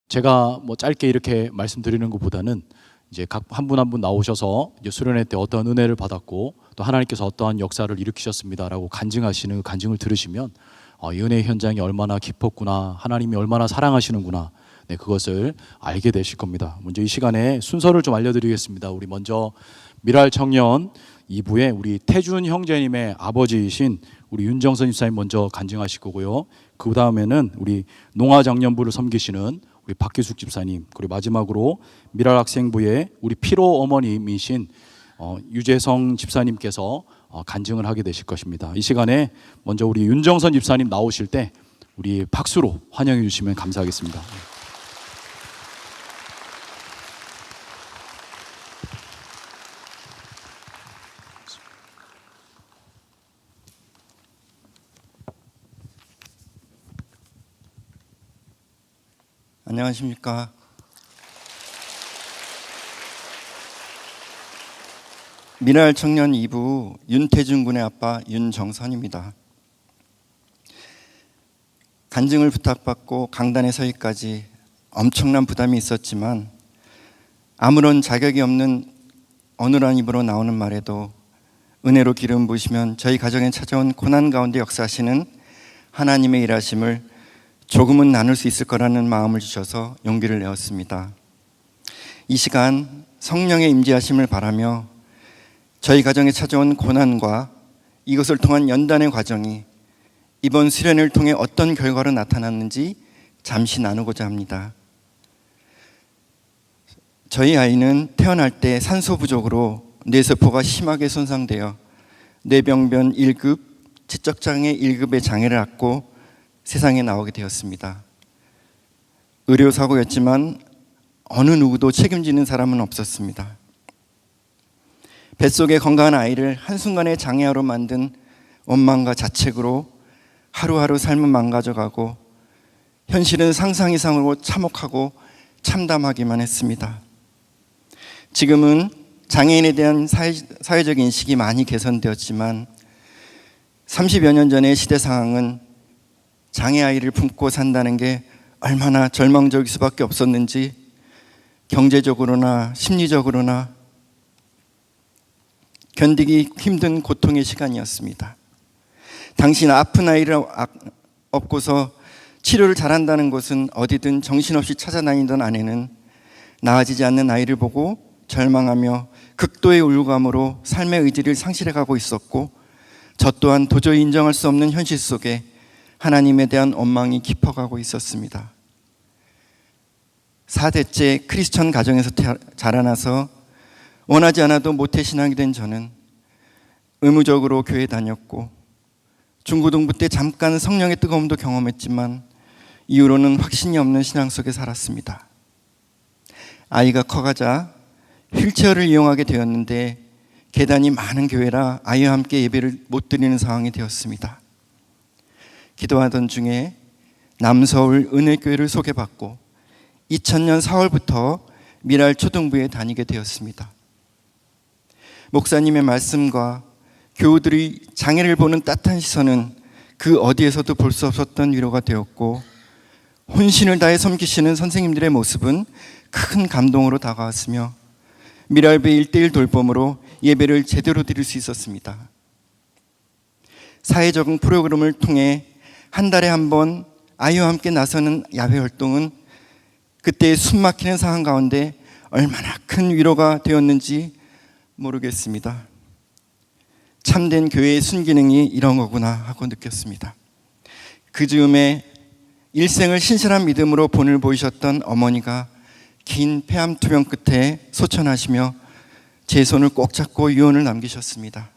제가 뭐 짧게 이렇게 말씀드리는 것보다는 이제 각 한 분 한 분 나오셔서 이제 수련회 때 어떤 은혜를 받았고 또 하나님께서 어떠한 역사를 일으키셨습니다라고 간증하시는 그 간증을 들으시면 이 은혜의 현장이 얼마나 깊었구나, 하나님이 얼마나 사랑하시는구나, 네, 그것을 알게 되실 겁니다. 먼저 이 시간에 순서를 좀 알려드리겠습니다. 우리 먼저 미랄 청년 2부에 우리 태준 형제님의 아버지이신 우리 윤정선 집사님 먼저 간증하실 거고요. 그 다음에는 우리 농아장년부를 섬기시는 우리 박기숙 집사님, 그리고 마지막으로 미랄 학생부의 우리 피로 어머님이신 유재성 집사님께서 간증을 하게 되실 것입니다. 이 시간에 먼저 우리 윤정선 집사님 나오실 때 우리 박수로 환영해 주시면 감사하겠습니다. 안녕하십니까. 미랄 청년 2부 윤태준 군의 아빠 윤정선입니다. 간증을 부탁받고 강단에 서기까지 엄청난 부담이 있었지만 아무런 자격이 없는 어눌한 입으로 나오는 말에도 은혜로 기름 부으시면 저희 가정에 찾아온 고난 가운데 역사하시는 하나님의 일하심을 조금은 나눌 수 있을 거라는 마음을 주셔서 용기를 내었습니다. 이 시간 성령의 임재하심을 바라며 저희 가정에 찾아온 고난과 이것을 통한 연단의 과정이 이번 수련을 통해 어떤 결과로 나타났는지 잠시 나누고자 합니다. 저희 아이는 태어날 때 산소 부족으로 뇌세포가 심하게 손상되어 뇌병변 1급, 지적장애 1급의 장애를 갖고 세상에 나오게 되었습니다. 의료사고였지만 어느 누구도 책임지는 사람은 없었습니다. 뱃속에 건강한 아이를 한순간에 장애아로 만든 원망과 자책으로 하루하루 삶은 망가져가고 현실은 상상 이상으로 참혹하고 참담하기만 했습니다. 지금은 장애인에 대한 사회적 인식이 많이 개선되었지만 30여 년 전의 시대 상황은 장애아이를 품고 산다는 게 얼마나 절망적일 수밖에 없었는지 경제적으로나 심리적으로나 견디기 힘든 고통의 시간이었습니다. 당신 아픈 아이를 업고서 치료를 잘한다는 것은 어디든 정신없이 찾아다니던 아내는 나아지지 않는 아이를 보고 절망하며 극도의 우울감으로 삶의 의지를 상실해가고 있었고 저 또한 도저히 인정할 수 없는 현실 속에 하나님에 대한 원망이 깊어가고 있었습니다. 4대째 크리스천 가정에서 자라나서 원하지 않아도 모태신앙이 된 저는 의무적으로 교회 다녔고 중고등부 때 잠깐 성령의 뜨거움도 경험했지만 이후로는 확신이 없는 신앙 속에 살았습니다. 아이가 커가자 휠체어를 이용하게 되었는데 계단이 많은 교회라 아이와 함께 예배를 못 드리는 상황이 되었습니다. 기도하던 중에 남서울 은혜교회를 소개받고 2000년 4월부터 미랄 초등부에 다니게 되었습니다. 목사님의 말씀과 교우들이 장애를 보는 따뜻한 시선은 그 어디에서도 볼 수 없었던 위로가 되었고 혼신을 다해 섬기시는 선생님들의 모습은 큰 감동으로 다가왔으며 미랄배 1:1 돌봄으로 예배를 제대로 드릴 수 있었습니다. 사회적인 프로그램을 통해 한 달에 한 번 아이와 함께 나서는 야외 활동은 그때의 숨막히는 상황 가운데 얼마나 큰 위로가 되었는지 모르겠습니다. 참된 교회의 순기능이 이런 거구나 하고 느꼈습니다. 그 즈음에 일생을 신실한 믿음으로 본을 보이셨던 어머니가 긴 폐암 투병 끝에 소천하시며 제 손을 꼭 잡고 유언을 남기셨습니다.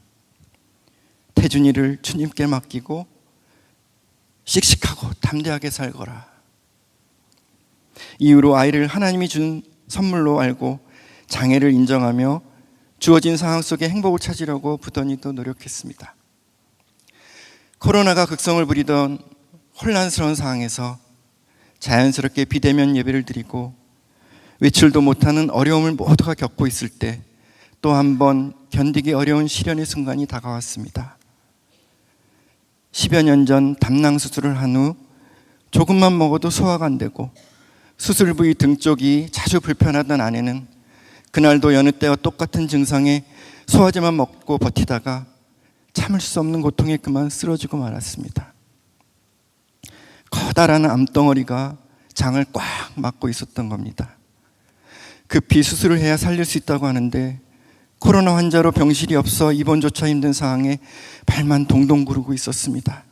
태준이를 주님께 맡기고 씩씩하고 담대하게 살거라. 이후로 아이를 하나님이 준 선물로 알고 장애를 인정하며 주어진 상황 속에 행복을 찾으려고 부단히도 노력했습니다. 코로나가 극성을 부리던 혼란스러운 상황에서 자연스럽게 비대면 예배를 드리고 외출도 못하는 어려움을 모두가 겪고 있을 때 또 한 번 견디기 어려운 시련의 순간이 다가왔습니다. 10여 년 전 담낭 수술을 한 후 조금만 먹어도 소화가 안 되고 수술 부위 등 쪽이 자주 불편하던 아내는 그날도 여느 때와 똑같은 증상에 소화제만 먹고 버티다가 참을 수 없는 고통에 그만 쓰러지고 말았습니다. 커다란 암덩어리가 장을 꽉 막고 있었던 겁니다. 급히 수술을 해야 살릴 수 있다고 하는데 코로나 환자로 병실이 없어 입원조차 힘든 상황에 발만 동동 구르고 있었습니다.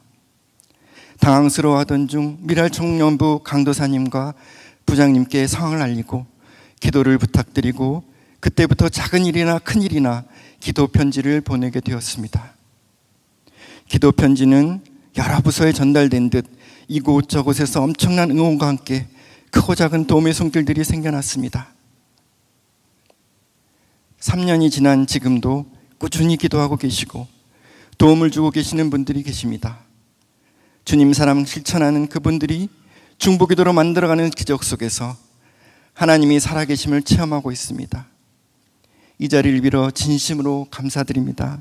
당황스러워하던 중 미랄청년부 강도사님과 부장님께 상황을 알리고 기도를 부탁드리고 그때부터 작은 일이나 큰 일이나 기도 편지를 보내게 되었습니다. 기도 편지는 여러 부서에 전달된 듯 이곳저곳에서 엄청난 응원과 함께 크고 작은 도움의 손길들이 생겨났습니다. 3년이 지난 지금도 꾸준히 기도하고 계시고 도움을 주고 계시는 분들이 계십니다. 주님 사랑 실천하는 그분들이 중보기도로 만들어가는 기적 속에서 하나님이 살아계심을 체험하고 있습니다. 이 자리를 빌어 진심으로 감사드립니다.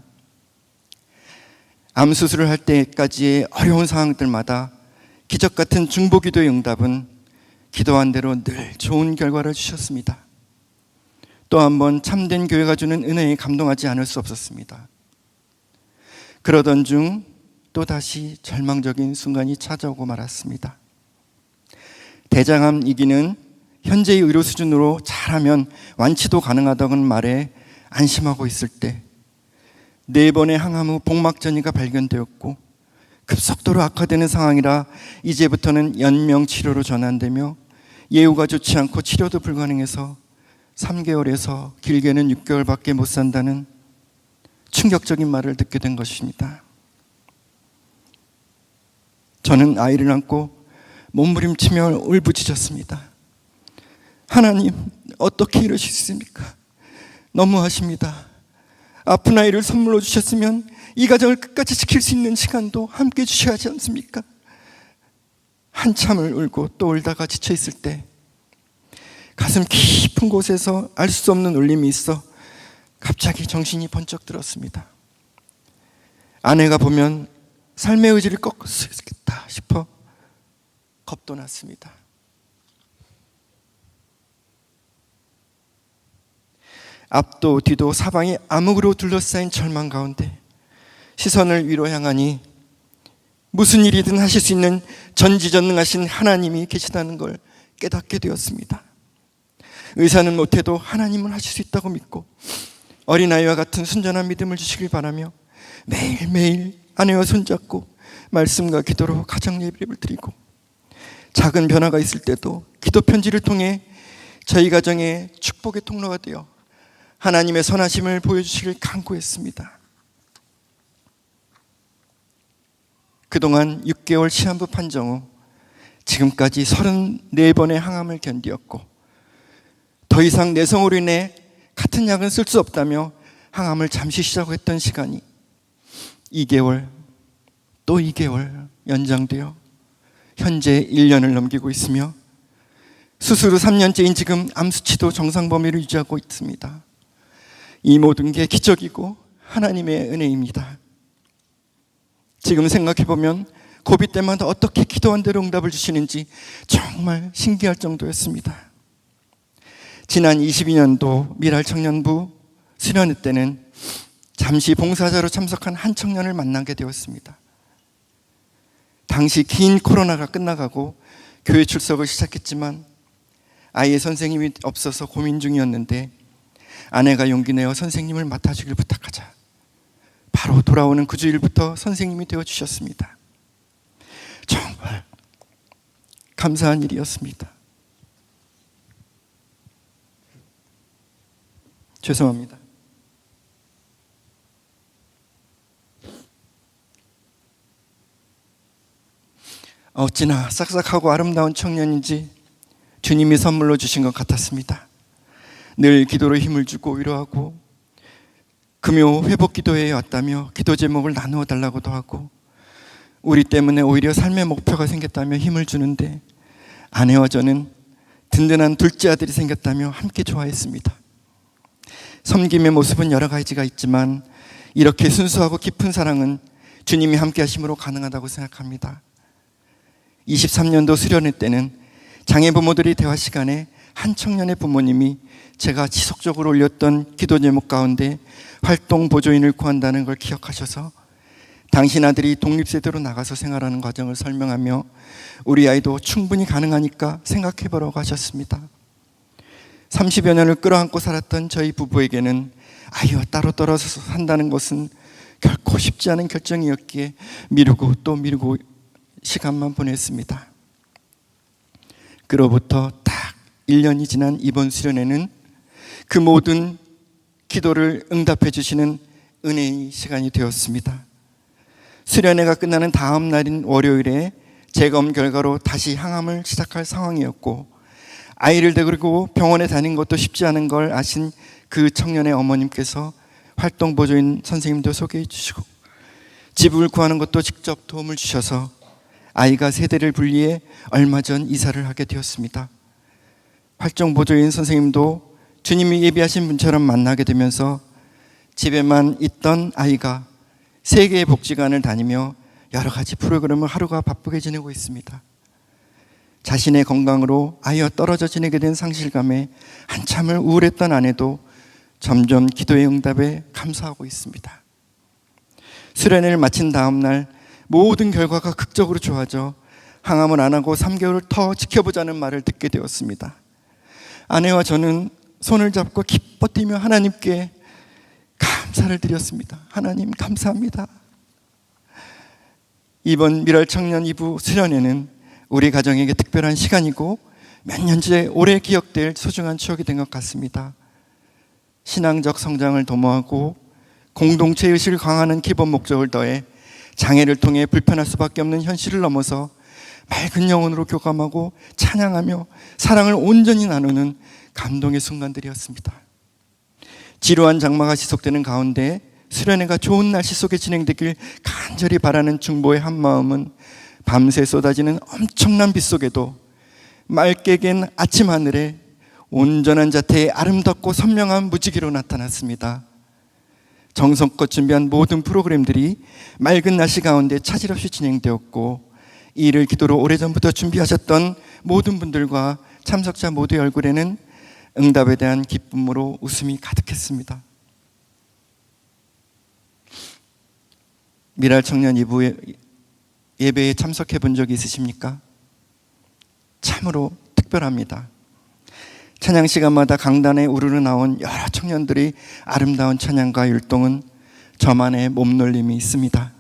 암 수술을 할 때까지의 어려운 상황들마다 기적 같은 중보기도의 응답은 기도한 대로 늘 좋은 결과를 주셨습니다. 또 한 번 참된 교회가 주는 은혜에 감동하지 않을 수 없었습니다. 그러던 중 또다시 절망적인 순간이 찾아오고 말았습니다. 대장암 이기는 현재의 의료 수준으로 잘하면 완치도 가능하다는 말에 안심하고 있을 때 4번의 항암 후 복막전이가 발견되었고 급속도로 악화되는 상황이라 이제부터는 연명치료로 전환되며 예후가 좋지 않고 치료도 불가능해서 3개월에서 길게는 6개월밖에 못 산다는 충격적인 말을 듣게 된 것입니다. 저는 아이를 안고 몸부림치며 울부짖었습니다. 하나님, 어떻게 이러실 수 있습니까? 너무하십니다. 아픈 아이를 선물로 주셨으면 이 가정을 끝까지 지킬 수 있는 시간도 함께 주셔야 하지 않습니까? 한참을 울고 또 울다가 지쳐있을 때 가슴 깊은 곳에서 알 수 없는 울림이 있어 갑자기 정신이 번쩍 들었습니다. 아내가 보면 삶의 의지를 꺾을 수 있겠다 싶어 겁도 났습니다. 앞도 뒤도 사방이 암흑으로 둘러싸인 절망 가운데 시선을 위로 향하니 무슨 일이든 하실 수 있는 전지전능하신 하나님이 계시다는 걸 깨닫게 되었습니다. 의사는 못해도 하나님은 하실 수 있다고 믿고 어린아이와 같은 순전한 믿음을 주시길 바라며 매일매일 아내와 손잡고 말씀과 기도로 가정 예배를 드리고 작은 변화가 있을 때도 기도 편지를 통해 저희 가정의 축복의 통로가 되어 하나님의 선하심을 보여주시길 간구했습니다. 그동안 6개월 시한부 판정 후 지금까지 34번의 항암을 견디었고 더 이상 내성으로 인해 같은 약은 쓸 수 없다며 항암을 잠시 쉬자고 했던 시간이 2개월 또 2개월 연장되어 현재 1년을 넘기고 있으며 수술 후 3년째인 지금 암 수치도 정상 범위를 유지하고 있습니다. 이 모든 게 기적이고 하나님의 은혜입니다. 지금 생각해보면 고비 때마다 어떻게 기도한 대로 응답을 주시는지 정말 신기할 정도였습니다. 지난 22년도 미랄 청년부 수련회 때는 잠시 봉사자로 참석한 한 청년을 만나게 되었습니다. 당시 긴 코로나가 끝나가고 교회 출석을 시작했지만 아이의 선생님이 없어서 고민 중이었는데 아내가 용기 내어 선생님을 맡아주길 부탁하자 바로 돌아오는 그 주일부터 선생님이 되어주셨습니다. 정말 감사한 일이었습니다. 죄송합니다. 어찌나 싹싹하고 아름다운 청년인지 주님이 선물로 주신 것 같았습니다. 늘 기도로 힘을 주고 위로하고 금요 회복 기도회에 왔다며 기도 제목을 나누어 달라고도 하고 우리 때문에 오히려 삶의 목표가 생겼다며 힘을 주는데 아내와 저는 든든한 둘째 아들이 생겼다며 함께 좋아했습니다. 섬김의 모습은 여러 가지가 있지만 이렇게 순수하고 깊은 사랑은 주님이 함께 하심으로 가능하다고 생각합니다. 23년도 수련회 때는 장애 부모들의 대화 시간에 한 청년의 부모님이 제가 지속적으로 올렸던 기도 제목 가운데 활동 보조인을 구한다는 걸 기억하셔서 당신 아들이 독립세대로 나가서 생활하는 과정을 설명하며 우리 아이도 충분히 가능하니까 생각해보라고 하셨습니다. 30여 년을 끌어안고 살았던 저희 부부에게는 아이와 따로 떨어져서 산다는 것은 결코 쉽지 않은 결정이었기에 미루고 또 미루고 시간만 보냈습니다. 그로부터 딱 1년이 지난 이번 수련회는 그 모든 기도를 응답해 주시는 은혜의 시간이 되었습니다. 수련회가 끝나는 다음 날인 월요일에 재검 결과로 다시 항암을 시작할 상황이었고 아이를 데리고 병원에 다닌 것도 쉽지 않은 걸 아신 그 청년의 어머님께서 활동보조인 선생님도 소개해 주시고 집을 구하는 것도 직접 도움을 주셔서 아이가 세대를 분리해 얼마 전 이사를 하게 되었습니다. 활동보조인 선생님도 주님이 예비하신 분처럼 만나게 되면서 집에만 있던 아이가 세계의 복지관을 다니며 여러 가지 프로그램을 하루가 바쁘게 지내고 있습니다. 자신의 건강으로 아이와 떨어져 지내게 된 상실감에 한참을 우울했던 아내도 점점 기도의 응답에 감사하고 있습니다. 수련회를 마친 다음 날 모든 결과가 극적으로 좋아져 항암을 안 하고 3개월을 더 지켜보자는 말을 듣게 되었습니다. 아내와 저는 손을 잡고 기뻐 뛰며 하나님께 감사를 드렸습니다. 하나님 감사합니다. 이번 미랄 청년 2부 수련회는 우리 가정에게 특별한 시간이고 몇 년째 오래 기억될 소중한 추억이 된 것 같습니다. 신앙적 성장을 도모하고 공동체 의식을 강화하는 기본 목적을 더해 장애를 통해 불편할 수밖에 없는 현실을 넘어서 맑은 영혼으로 교감하고 찬양하며 사랑을 온전히 나누는 감동의 순간들이었습니다. 지루한 장마가 지속되는 가운데 수련회가 좋은 날씨 속에 진행되길 간절히 바라는 중보의 한마음은 밤새 쏟아지는 엄청난 빗 속에도 맑게 갠 아침 하늘에 온전한 자태의 아름답고 선명한 무지개로 나타났습니다. 정성껏 준비한 모든 프로그램들이 맑은 날씨 가운데 차질 없이 진행되었고 이 일을 기도로 오래전부터 준비하셨던 모든 분들과 참석자 모두의 얼굴에는 응답에 대한 기쁨으로 웃음이 가득했습니다. 미랄 청년 2부 예배에 참석해 본 적이 있으십니까? 참으로 특별합니다. 찬양 시간마다 강단에 우르르 나온 여러 청년들이 아름다운 찬양과 율동은 저만의 몸놀림이 있습니다.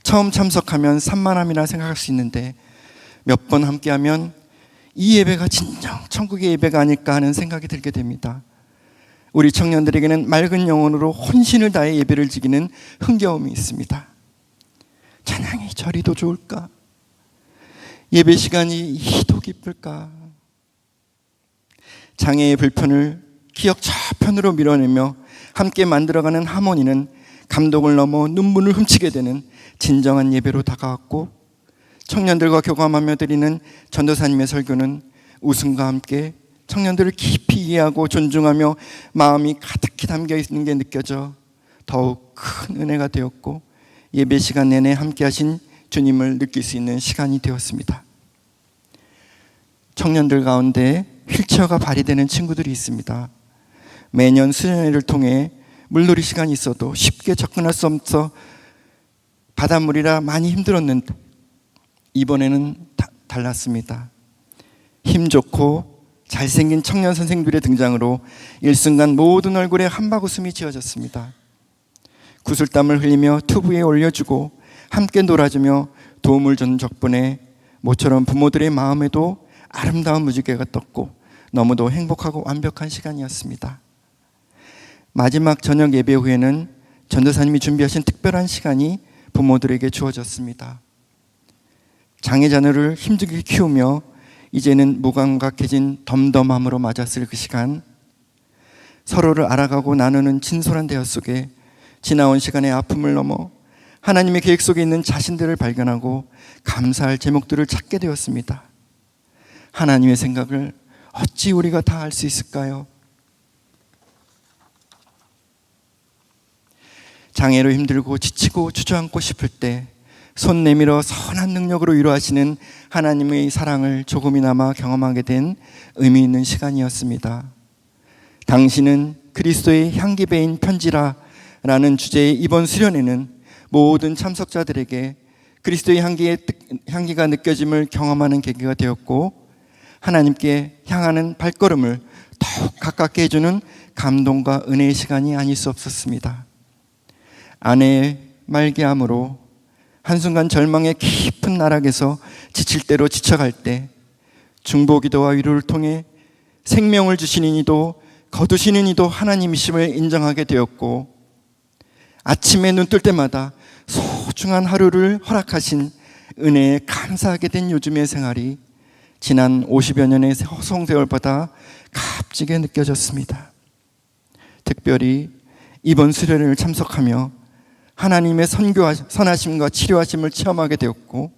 처음 참석하면 산만함이라 생각할 수 있는데 몇 번 함께하면 이 예배가 진정 천국의 예배가 아닐까 하는 생각이 들게 됩니다. 우리 청년들에게는 맑은 영혼으로 혼신을 다해 예배를 지키는 흥겨움이 있습니다. 찬양이 저리도 좋을까? 예배 시간이 이도 기쁠까? 장애의 불편을 기억 저편으로 밀어내며 함께 만들어가는 하모니는 감동을 넘어 눈물을 훔치게 되는 진정한 예배로 다가왔고 청년들과 교감하며 드리는 전도사님의 설교는 웃음과 함께 청년들을 깊이 이해하고 존중하며 마음이 가득히 담겨 있는 게 느껴져 더욱 큰 은혜가 되었고 예배 시간 내내 함께 하신 주님을 느낄 수 있는 시간이 되었습니다. 청년들 가운데 휠체어가 발휘되는 친구들이 있습니다. 매년 수련회를 통해 물놀이 시간이 있어도 쉽게 접근할 수 없어 바닷물이라 많이 힘들었는데 이번에는 달랐습니다. 힘 좋고 잘생긴 청년 선생들의 등장으로 일순간 모든 얼굴에 한바구음이 지어졌습니다. 구슬땀을 흘리며 튜브에 올려주고 함께 놀아주며 도움을 준 덕분에 모처럼 부모들의 마음에도 아름다운 무지개가 떴고 너무도 행복하고 완벽한 시간이었습니다. 마지막 저녁 예배 후에는 전도사님이 준비하신 특별한 시간이 부모들에게 주어졌습니다. 장애 자녀를 힘들게 키우며 이제는 무감각해진 덤덤함으로 맞았을 그 시간, 서로를 알아가고 나누는 진솔한 대화 속에 지나온 시간의 아픔을 넘어 하나님의 계획 속에 있는 자신들을 발견하고 감사할 제목들을 찾게 되었습니다. 하나님의 생각을 어찌 우리가 다 알 수 있을까요? 장애로 힘들고 지치고 주저앉고 싶을 때 손 내밀어 선한 능력으로 위로하시는 하나님의 사랑을 조금이나마 경험하게 된 의미 있는 시간이었습니다. 당신은 그리스도의 향기 배인 편지라 라는 주제의 이번 수련회는 모든 참석자들에게 그리스도의 향기가 느껴짐을 경험하는 계기가 되었고, 하나님께 향하는 발걸음을 더욱 가깝게 해주는 감동과 은혜의 시간이 아닐 수 없었습니다. 아내의 말기암으로 한순간 절망의 깊은 나락에서 지칠 대로 지쳐갈 때 중보기도와 위로를 통해 생명을 주시는 이도 거두시는 이도 하나님이심을 인정하게 되었고, 아침에 눈 뜰 때마다 소중한 하루를 허락하신 은혜에 감사하게 된 요즘의 생활이 지난 50여 년의 허송세월보다 값지게 느껴졌습니다. 특별히 이번 수련회를 참석하며 하나님의 선하심과 치료하심을 체험하게 되었고,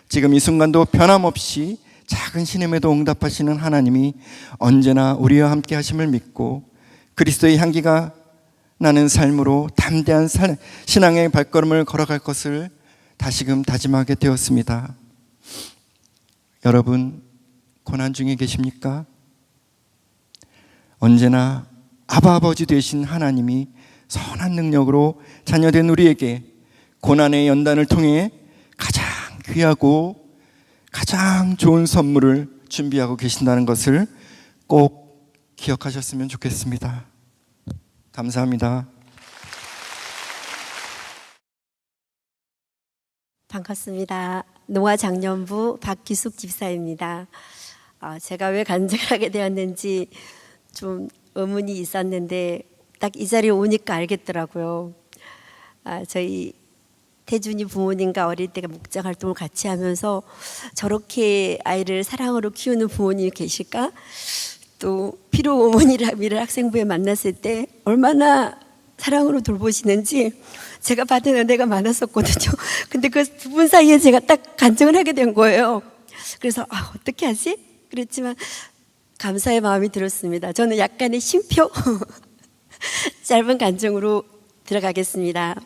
지금 이 순간도 변함없이 작은 신음에도 응답하시는 하나님이 언제나 우리와 함께 하심을 믿고 그리스도의 향기가 나는 삶으로 담대한 신앙의 발걸음을 걸어갈 것을 다시금 다짐하게 되었습니다. 여러분, 고난 중에 계십니까? 언제나 아버지 되신 하나님이 선한 능력으로 자녀된 우리에게 고난의 연단을 통해 가장 귀하고 가장 좋은 선물을 준비하고 계신다는 것을 꼭 기억하셨으면 좋겠습니다. 감사합니다. 반갑습니다. 농화장년부 박기숙 집사입니다. 제가 왜 간증을 하게 되었는지 좀 의문이 있었는데 딱 이 자리에 오니까 알겠더라고요. 저희 태준이 부모님과 어릴 때 목장 활동을 같이 하면서 저렇게 아이를 사랑으로 키우는 부모님이 계실까? 또 피로 어머니를 학생부에 만났을 때 얼마나 사랑으로 돌보시는지 제가 받은 은혜가 많았었거든요. 근데 그 두 분 사이에 제가 딱 간증을 하게 된 거예요. 그래서 어떻게 하지? 그랬지만 감사의 마음이 들었습니다. 저는 약간의 쉼표 짧은 간증으로 들어가겠습니다.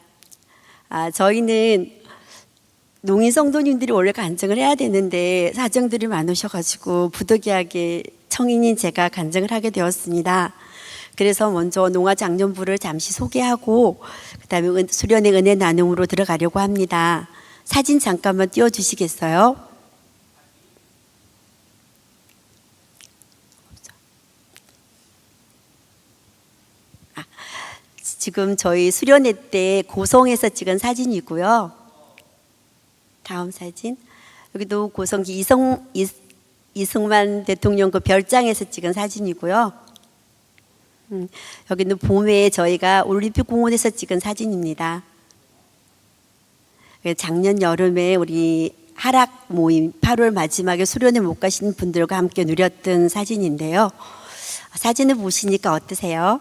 저희는 농인 성도님들이 원래 간증을 해야 되는데 사정들이 많으셔가지고 부득이하게 청인인 제가 간증을 하게 되었습니다. 그래서 먼저 농화장년부를 잠시 소개하고 그 다음에 수련의 은혜 나눔으로 들어가려고 합니다. 사진 잠깐만 띄워주시겠어요? 지금 저희 수련회 때 고성에서 찍은 사진이고요. 다음 사진. 여기도 고성기 이승만 대통령 그 별장에서 찍은 사진이고요. 여기는 봄에 저희가 올림픽 공원에서 찍은 사진입니다. 작년 여름에 우리 하락 모임 8월 마지막에 수련회 못 가신 분들과 함께 누렸던 사진인데요. 사진을 보시니까 어떠세요?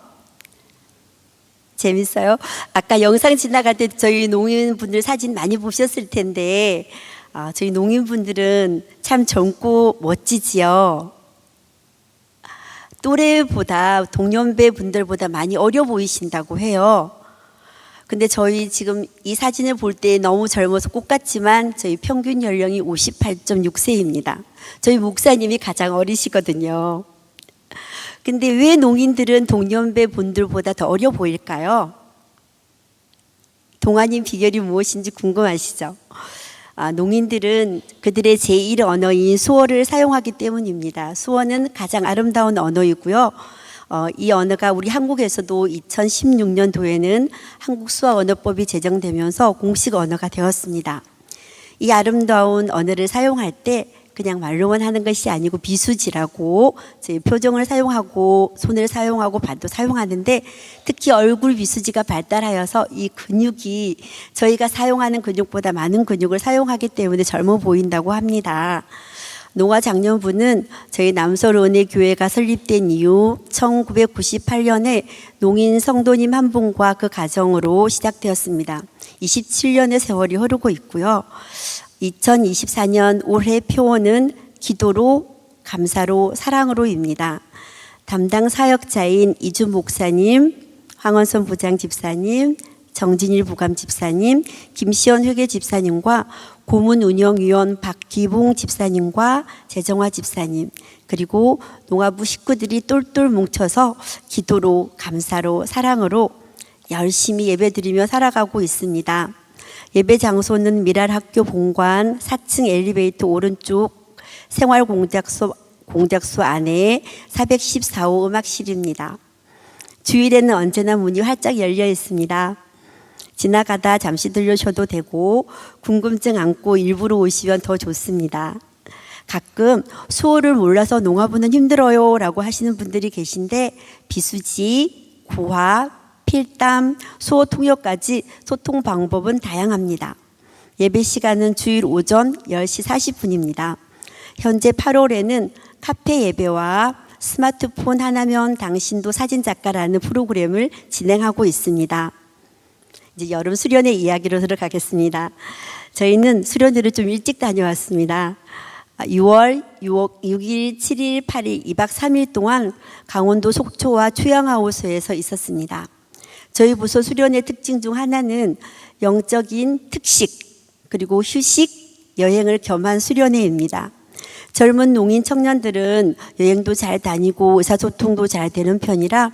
재밌어요? 아까 영상 지나갈 때 저희 농인분들 사진 많이 보셨을 텐데 저희 농인분들은 참 젊고 멋지지요. 또래보다 동년배 분들보다 많이 어려 보이신다고 해요. 근데 저희 지금 이 사진을 볼 때 너무 젊어서 꽃 같지만 저희 평균 연령이 58.6세입니다. 저희 목사님이 가장 어리시거든요. 근데 왜 농인들은 동년배 분들보다 더 어려 보일까요? 동안인 비결이 무엇인지 궁금하시죠? 농인들은 그들의 제1 언어인 수어를 사용하기 때문입니다. 수어는 가장 아름다운 언어이고요. 이 언어가 우리 한국에서도 2016년도에는 한국수어언어법이 제정되면서 공식 언어가 되었습니다. 이 아름다운 언어를 사용할 때 그냥 말로만 하는 것이 아니고 비수지라고 저희 표정을 사용하고 손을 사용하고 발도 사용하는데 특히 얼굴 비수지가 발달하여서 이 근육이 저희가 사용하는 근육보다 많은 근육을 사용하기 때문에 젊어 보인다고 합니다. 농화장년부는 저희 남서론의교회가 설립된 이후 1998년에 농인 성도님 한 분과 그 가정으로 시작되었습니다. 27년의 세월이 흐르고 있고요. 2024년 올해 표어는 기도로, 감사로, 사랑으로입니다. 담당 사역자인 이준 목사님, 황원선 부장 집사님, 정진일 부감 집사님, 김시원 회계 집사님과 고문운영위원 박기봉 집사님과 재정화 집사님, 그리고 농아부 식구들이 똘똘 뭉쳐서 기도로, 감사로, 사랑으로 열심히 예배드리며 살아가고 있습니다. 예배 장소는 미랄학교 본관 4층 엘리베이터 오른쪽 생활공작소 안에 414호 음악실입니다. 주일에는 언제나 문이 활짝 열려 있습니다. 지나가다 잠시 들려셔도 되고 궁금증 안고 일부러 오시면 더 좋습니다. 가끔 수호를 몰라서 농아부는 힘들어요 라고 하시는 분들이 계신데 비수지, 고학, 필담, 수호 통역까지 소통 방법은 다양합니다. 예배 시간은 주일 오전 10시 40분입니다. 현재 8월에는 카페 예배와 스마트폰 하나면 당신도 사진작가라는 프로그램을 진행하고 있습니다. 이제 여름 수련회 이야기로 들어가겠습니다. 저희는 수련회를 좀 일찍 다녀왔습니다. 6월 6일, 7일, 8일 2박 3일 동안 강원도 속초와 초양하우스에서 있었습니다. 저희 부서 수련회 특징 중 하나는 영적인 특식, 그리고 휴식, 여행을 겸한 수련회입니다. 젊은 농인 청년들은 여행도 잘 다니고 의사소통도 잘 되는 편이라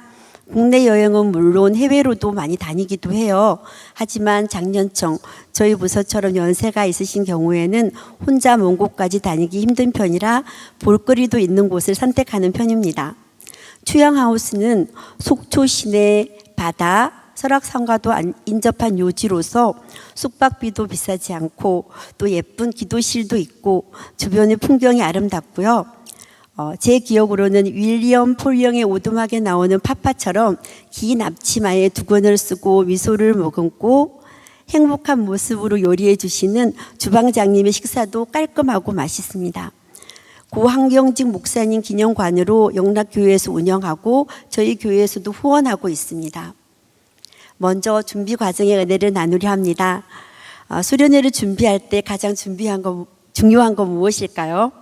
국내 여행은 물론 해외로도 많이 다니기도 해요. 하지만 장년청, 저희 부서처럼 연세가 있으신 경우에는 혼자 먼 곳까지 다니기 힘든 편이라 볼거리도 있는 곳을 선택하는 편입니다. 추양하우스는 속초 시내 바다, 설악산과도 인접한 요지로서 숙박비도 비싸지 않고 또 예쁜 기도실도 있고 주변의 풍경이 아름답고요. 제 기억으로는 윌리엄 폴령의 오두막에 나오는 파파처럼 긴 앞치마에 두건을 쓰고 미소를 머금고 행복한 모습으로 요리해 주시는 주방장님의 식사도 깔끔하고 맛있습니다. 고 한경직 목사님 기념관으로 영락교회에서 운영하고 저희 교회에서도 후원하고 있습니다. 먼저 준비 과정의 은혜를 나누려 합니다. 수련회를 준비할 때 가장 중요한 건 무엇일까요?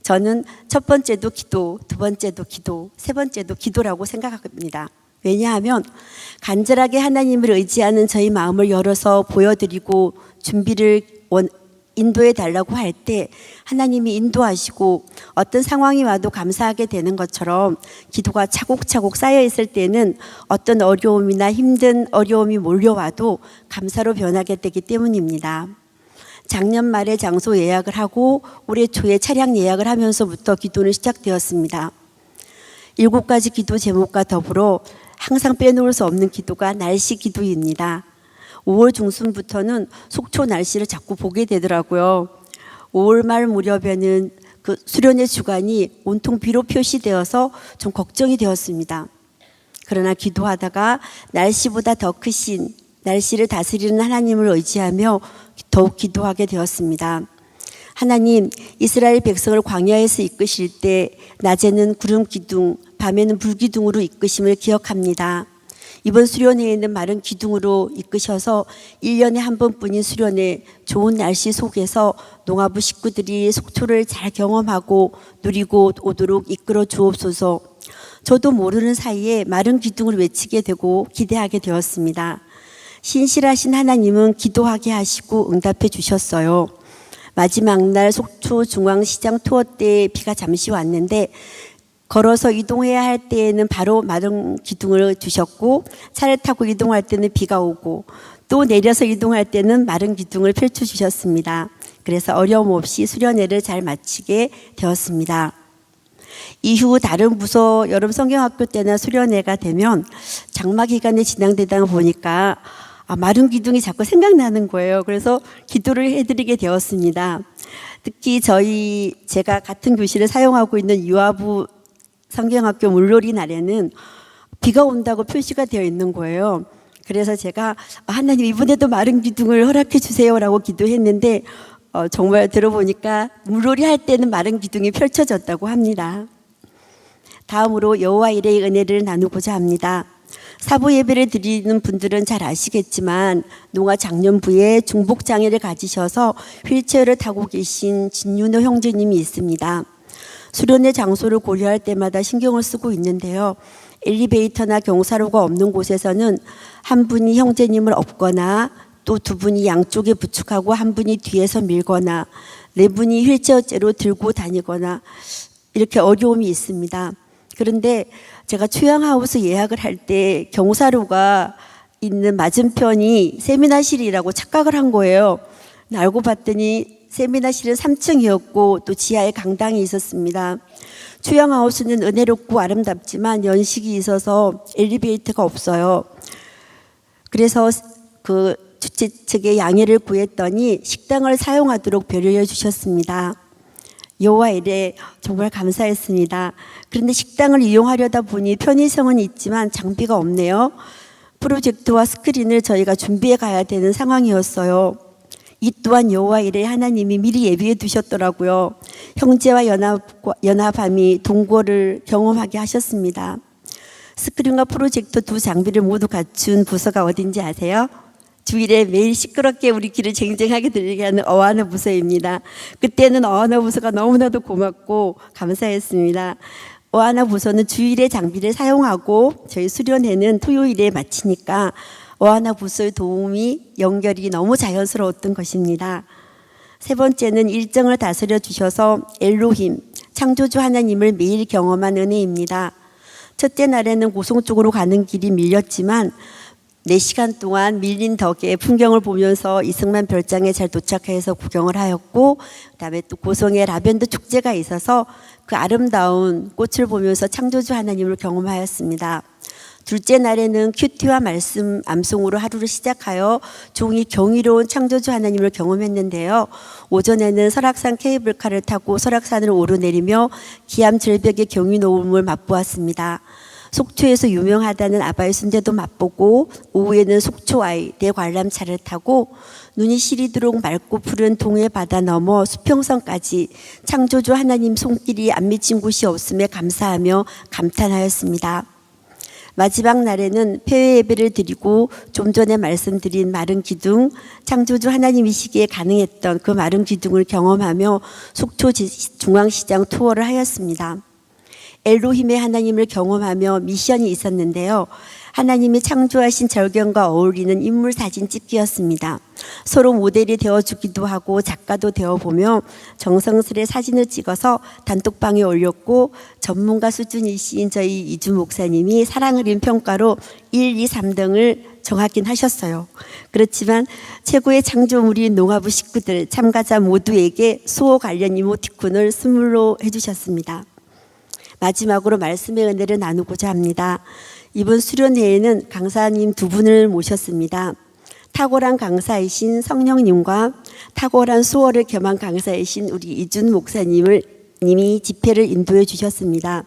저는 첫 번째도 기도, 두 번째도 기도, 세 번째도 기도라고 생각합니다. 왜냐하면 간절하게 하나님을 의지하는 저희 마음을 열어서 보여드리고 준비를 인도해 달라고 할 때 하나님이 인도하시고 어떤 상황이 와도 감사하게 되는 것처럼 기도가 차곡차곡 쌓여 있을 때는 어떤 어려움이나 힘든 어려움이 몰려와도 감사로 변하게 되기 때문입니다. 작년 말에 장소 예약을 하고 올해 초에 차량 예약을 하면서부터 기도는 시작되었습니다. 7가지 기도 제목과 더불어 항상 빼놓을 수 없는 기도가 날씨 기도입니다. 5월 중순부터는 속초 날씨를 자꾸 보게 되더라고요. 5월 말 무렵에는 그 수련회 주간이 온통 비로 표시되어서 좀 걱정이 되었습니다. 그러나 기도하다가 날씨보다 더 크신 날씨를 다스리는 하나님을 의지하며 더욱 기도하게 되었습니다. 하나님, 이스라엘 백성을 광야에서 이끄실 때 낮에는 구름 기둥, 밤에는 불 기둥으로 이끄심을 기억합니다. 이번 수련회에는 마른 기둥으로 이끄셔서 1년에 한 번뿐인 수련회, 좋은 날씨 속에서 농아부 식구들이 속초를 잘 경험하고 누리고 오도록 이끌어 주옵소서. 저도 모르는 사이에 마른 기둥을 외치게 되고 기대하게 되었습니다. 신실하신 하나님은 기도하게 하시고 응답해 주셨어요. 마지막 날 속초 중앙시장 투어 때 비가 잠시 왔는데 걸어서 이동해야 할 때에는 바로 마른 기둥을 주셨고 차를 타고 이동할 때는 비가 오고 또 내려서 이동할 때는 마른 기둥을 펼쳐주셨습니다. 그래서 어려움 없이 수련회를 잘 마치게 되었습니다. 이후 다른 부서 여름 성경학교 때나 수련회가 되면 장마 기간에 진행되다 보니까 마른 기둥이 자꾸 생각나는 거예요. 그래서 기도를 해드리게 되었습니다. 특히 제가 같은 교실을 사용하고 있는 유아부 성경학교 물놀이 날에는 비가 온다고 표시가 되어 있는 거예요. 그래서 제가 하나님 이번에도 마른 기둥을 허락해 주세요라고 기도했는데 정말 들어보니까 물놀이 할 때는 마른 기둥이 펼쳐졌다고 합니다. 다음으로 여호와 일의 은혜를 나누고자 합니다. 사부 예배를 드리는 분들은 잘 아시겠지만 농아 장년부에 중복장애를 가지셔서 휠체어를 타고 계신 진윤호 형제님이 있습니다. 수련회 장소를 고려할 때마다 신경을 쓰고 있는데요. 엘리베이터나 경사로가 없는 곳에서는 한 분이 형제님을 업거나 또 두 분이 양쪽에 부축하고 한 분이 뒤에서 밀거나 네 분이 휠체어째로 들고 다니거나 이렇게 어려움이 있습니다. 그런데 제가 초양하우스 예약을 할 때 경사로가 있는 맞은편이 세미나실이라고 착각을 한 거예요. 알고 봤더니 세미나실은 3층이었고 또 지하에 강당이 있었습니다. 초양하우스는 은혜롭고 아름답지만 연식이 있어서 엘리베이터가 없어요. 그래서 그 주최 측에 양해를 구했더니 식당을 사용하도록 배려해 주셨습니다. 여호와 이래 정말 감사했습니다. 그런데 식당을 이용하려다 보니 편의성은 있지만 장비가 없네요. 프로젝터와 스크린을 저희가 준비해 가야 되는 상황이었어요. 이 또한 여호와 이래 하나님이 미리 예비해 두셨더라고요. 형제와 연합함이 동거를 경험하게 하셨습니다. 스크린과 프로젝터 두 장비를 모두 갖춘 부서가 어딘지 아세요? 주일에 매일 시끄럽게 우리 귀를 쟁쟁하게 들리게 하는 어하나 부서입니다. 그때는 어하나 부서가 너무나도 고맙고 감사했습니다. 어하나 부서는 주일에 장비를 사용하고 저희 수련회는 토요일에 마치니까 어하나 부서의 도움이 연결이 너무 자연스러웠던 것입니다. 세 번째는 일정을 다스려 주셔서 엘로힘, 창조주 하나님을 매일 경험한 은혜입니다. 첫째 날에는 고성 쪽으로 가는 길이 밀렸지만 4시간 동안 밀린 덕에 풍경을 보면서 이승만 별장에 잘 도착해서 구경을 하였고 그다음에 또 고성에 라벤더 축제가 있어서 그 아름다운 꽃을 보면서 창조주 하나님을 경험하였습니다. 둘째 날에는 큐티와 말씀 암송으로 하루를 시작하여 종이 경이로운 창조주 하나님을 경험했는데요. 오전에는 설악산 케이블카를 타고 설악산을 오르내리며 기암 절벽의 경이 노음을 맛보았습니다. 속초에서 유명하다는 아바이 순대도 맛보고 오후에는 속초아이 대관람차를 타고 눈이 시리도록 맑고 푸른 동해 바다 넘어 수평선까지 창조주 하나님 손길이 안 미친 곳이 없음에 감사하며 감탄하였습니다. 마지막 날에는 폐회 예배를 드리고 좀 전에 말씀드린 마른 기둥, 창조주 하나님이시기에 가능했던 그 마른 기둥을 경험하며 속초 중앙시장 투어를 하였습니다. 엘로힘의 하나님을 경험하며 미션이 있었는데요. 하나님이 창조하신 절경과 어울리는 인물 사진 찍기였습니다. 서로 모델이 되어주기도 하고 작가도 되어보며 정성스레 사진을 찍어서 단톡방에 올렸고 전문가 수준이신 저희 이주 목사님이 사랑을 인 평가로 1, 2, 3등을 정하긴 하셨어요. 그렇지만 최고의 창조물인 농아부 식구들 참가자 모두에게 수호 관련 이모티콘을 선물로 해주셨습니다. 마지막으로 말씀의 은혜를 나누고자 합니다. 이번 수련회에는 강사님 두 분을 모셨습니다. 탁월한 강사이신 성령님과 탁월한 수어를 겸한 강사이신 우리 이준 목사님이 집회를 인도해 주셨습니다.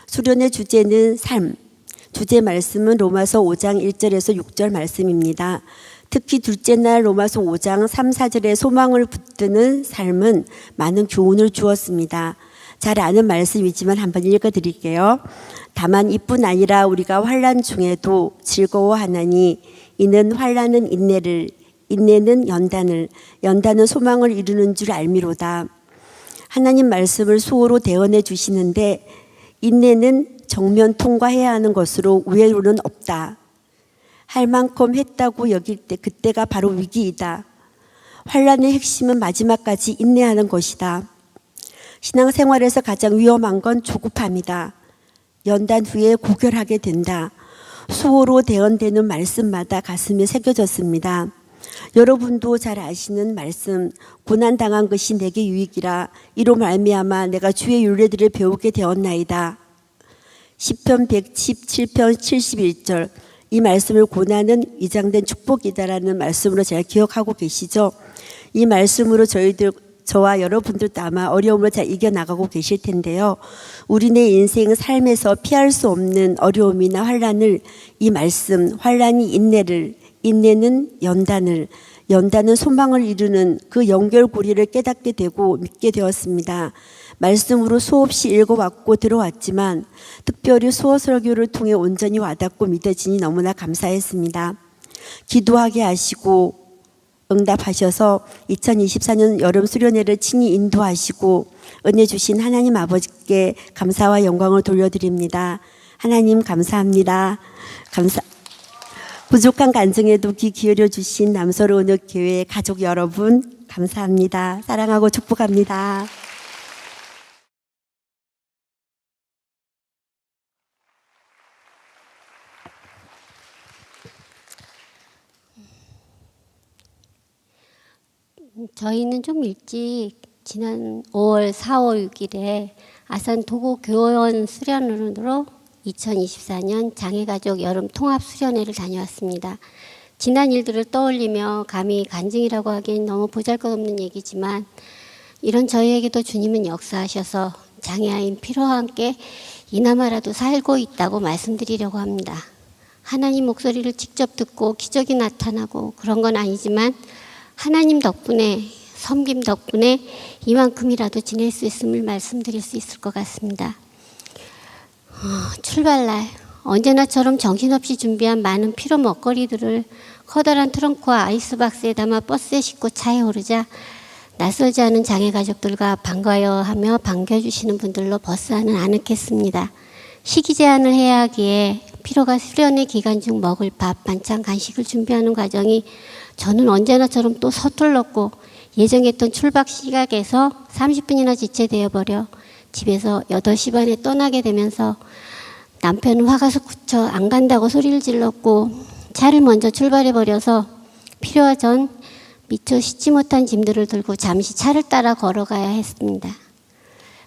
수련회 주제는 삶, 주제 말씀은 로마서 5장 1절에서 6절 말씀입니다. 특히 둘째 날 로마서 5장 3, 4절에 소망을 붙드는 삶은 많은 교훈을 주었습니다. 잘 아는 말씀이지만 한번 읽어드릴게요. 다만 이뿐 아니라 우리가 환난 중에도 즐거워하나니 이는 환난은 인내를, 인내는 연단을, 연단은 소망을 이루는 줄 알미로다. 하나님 말씀을 수호로 대언해 주시는데 인내는 정면 통과해야 하는 것으로 우회로는 없다. 할 만큼 했다고 여길 때 그때가 바로 위기이다. 환난의 핵심은 마지막까지 인내하는 것이다. 신앙생활에서 가장 위험한 건 조급함이다. 연단 후에 고결하게 된다. 수호로 대언되는 말씀마다 가슴에 새겨졌습니다. 여러분도 잘 아시는 말씀, 고난당한 것이 내게 유익이라 이로 말미암아 내가 주의 율례들을 배우게 되었나이다. 시편 117편 71절, 이 말씀을 고난은 위장된 축복이다라는 말씀으로 잘 기억하고 계시죠? 이 말씀으로 저와 여러분들도 아마 어려움을 잘 이겨나가고 계실 텐데요. 우리네 인생 삶에서 피할 수 없는 어려움이나 환난을 이 말씀, 환난이 인내를, 인내는 연단을, 연단은 소망을 이루는 그 연결고리를 깨닫게 되고 믿게 되었습니다. 말씀으로 수없이 읽어왔고 들어왔지만 특별히 수어 설교를 통해 온전히 와닿고 믿어지니 너무나 감사했습니다. 기도하게 하시고 응답하셔서 2024년 여름 수련회를 친히 인도하시고 은혜 주신 하나님 아버지께 감사와 영광을 돌려드립니다. 하나님 감사합니다. 부족한 간증에도 귀 기울여 주신 남서로운교회 가족 여러분 감사합니다. 사랑하고 축복합니다. 저희는 좀 일찍 지난 5월 4, 5, 6일에 아산 도고교원 수련으로 2024년 장애가족 여름 통합 수련회를 다녀왔습니다. 지난 일들을 떠올리며 감히 간증이라고 하기엔 너무 보잘것없는 얘기지만 이런 저희에게도 주님은 역사하셔서 장애아인 피로와 함께 이나마라도 살고 있다고 말씀드리려고 합니다. 하나님 목소리를 직접 듣고 기적이 나타나고 그런 건 아니지만 하나님 덕분에, 섬김 덕분에 이만큼이라도 지낼 수 있음을 말씀드릴 수 있을 것 같습니다. 출발날 언제나처럼 정신없이 준비한 많은 피로 먹거리들을 커다란 트렁크와 아이스박스에 담아 버스에 싣고 차에 오르자 낯설지 않은 장애 가족들과 반가워하며 반겨주시는 분들로 버스 안은 아늑했습니다. 식이 제한을 해야 하기에 피로가 수련회 기간 중 먹을 밥, 반찬, 간식을 준비하는 과정이 저는 언제나처럼 또 서툴렀고 예정했던 출발 시각에서 30분이나 지체되어 버려 집에서 8시 반에 떠나게 되면서 남편은 화가 솟구쳐 안 간다고 소리를 질렀고 차를 먼저 출발해 버려서 필요하 전 미처 싣지 못한 짐들을 들고 잠시 차를 따라 걸어가야 했습니다.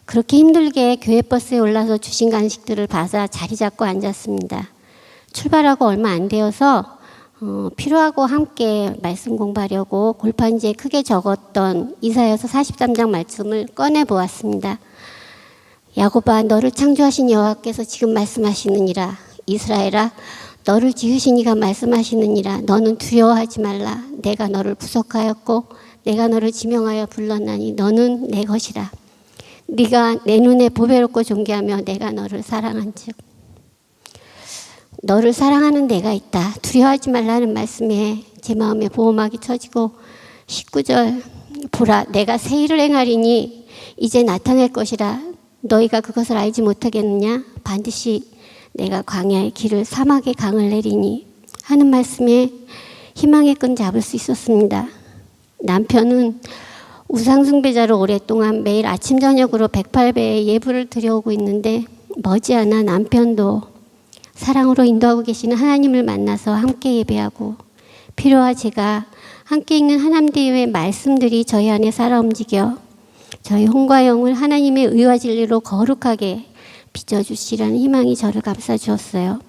그렇게 힘들게 교회 버스에 올라서 주신 간식들을 받아 자리 잡고 앉았습니다. 출발하고 얼마 안 되어서 필요하고 함께 말씀 공부하려고 골판지에 크게 적었던 이사야서 43장 말씀을 꺼내 보았습니다. 야곱아 너를 창조하신 여호와께서 지금 말씀하시느니라. 이스라엘아 너를 지으신 이가 말씀하시느니라. 너는 두려워하지 말라. 내가 너를 부속하였고 내가 너를 지명하여 불렀나니 너는 내 것이라. 네가 내 눈에 보배롭고 존귀하며 내가 너를 사랑한즉 너를 사랑하는 내가 있다. 두려워하지 말라는 말씀에 제 마음에 보호막이 쳐지고 19절 보라 내가 새 일을 행하리니 이제 나타날 것이라. 너희가 그것을 알지 못하겠느냐? 반드시 내가 광야의 길을 사막의 강을 내리니 하는 말씀에 희망의 끈 잡을 수 있었습니다. 남편은 우상숭배자로 오랫동안 매일 아침 저녁으로 108배의 예불을 드려오고 있는데 머지않아 남편도 사랑으로 인도하고 계시는 하나님을 만나서 함께 예배하고 필요와 제가 함께 읽는 하나님의 말씀들이 저희 안에 살아 움직여 저희 혼과 영을 하나님의 의와 진리로 거룩하게 빚어주시라는 희망이 저를 감싸주었어요.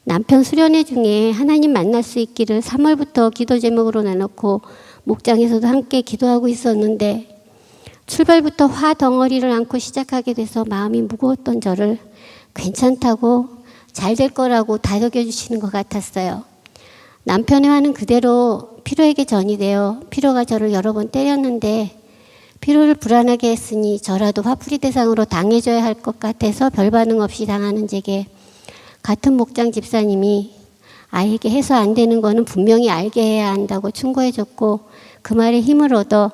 남편 수련회 중에 하나님 만날 수 있기를 3월부터 기도 제목으로 나눴고 목장에서도 함께 기도하고 있었는데 출발부터 화 덩어리를 안고 시작하게 돼서 마음이 무거웠던 저를 괜찮다고 잘 될 거라고 다독여 주시는 것 같았어요. 남편의 화는 그대로 피로에게 전이되어 피로가 저를 여러 번 때렸는데 피로를 불안하게 했으니 저라도 화풀이 대상으로 당해줘야 할 것 같아서 별 반응 없이 당하는 제게 같은 목장 집사님이 아이에게 해서 안 되는 거는 분명히 알게 해야 한다고 충고해줬고 그 말에 힘을 얻어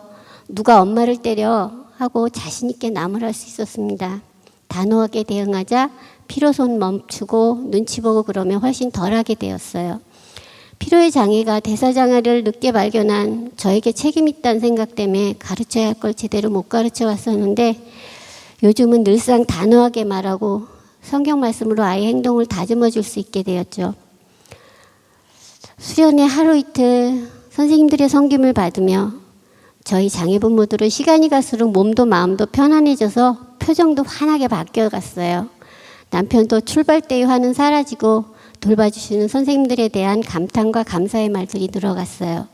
누가 엄마를 때려 하고 자신 있게 남을 할 수 있었습니다. 단호하게 대응하자 피로손 멈추고 눈치 보고 그러면 훨씬 덜하게 되었어요. 피로의 장애가 대사장애를 늦게 발견한 저에게 책임 있다는 생각 때문에 가르쳐야 할 걸 제대로 못 가르쳐 왔었는데 요즘은 늘상 단호하게 말하고 성경 말씀으로 아이의 행동을 다듬어 줄 수 있게 되었죠. 수련회 하루 이틀 선생님들의 섬김을 받으며 저희 장애 부모들은 시간이 갈수록 몸도 마음도 편안해져서 표정도 환하게 바뀌어갔어요. 남편도 출발 때의 화는 사라지고 돌봐주시는 선생님들에 대한 감탄과 감사의 말들이 늘어갔어요.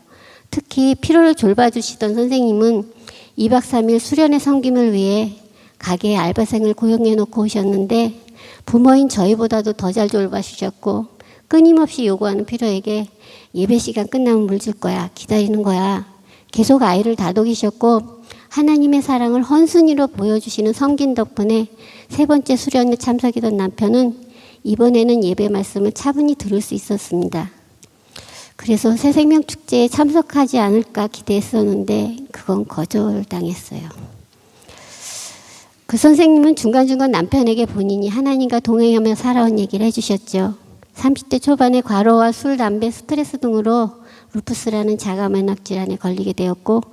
특히 피로를 돌봐주시던 선생님은 2박 3일 수련회 섬김을 위해 가게에 알바생을 고용해 놓고 오셨는데 부모인 저희보다도 더 잘 돌봐주셨고 끊임없이 요구하는 피로에게 예배 시간 끝나면 물 줄 거야. 기다리는 거야. 계속 아이를 다독이셨고 하나님의 사랑을 헌순이로 보여주시는 섬긴 덕분에 3번째 수련회 참석이던 남편은 이번에는 예배 말씀을 차분히 들을 수 있었습니다. 그래서 새생명축제에 참석하지 않을까 기대했었는데 그건 거절당했어요. 그 선생님은 중간중간 남편에게 본인이 하나님과 동행하며 살아온 얘기를 해주셨죠. 30대 초반에 과로와 술, 담배, 스트레스 등으로 루푸스라는 자가면역 질환에 걸리게 되었고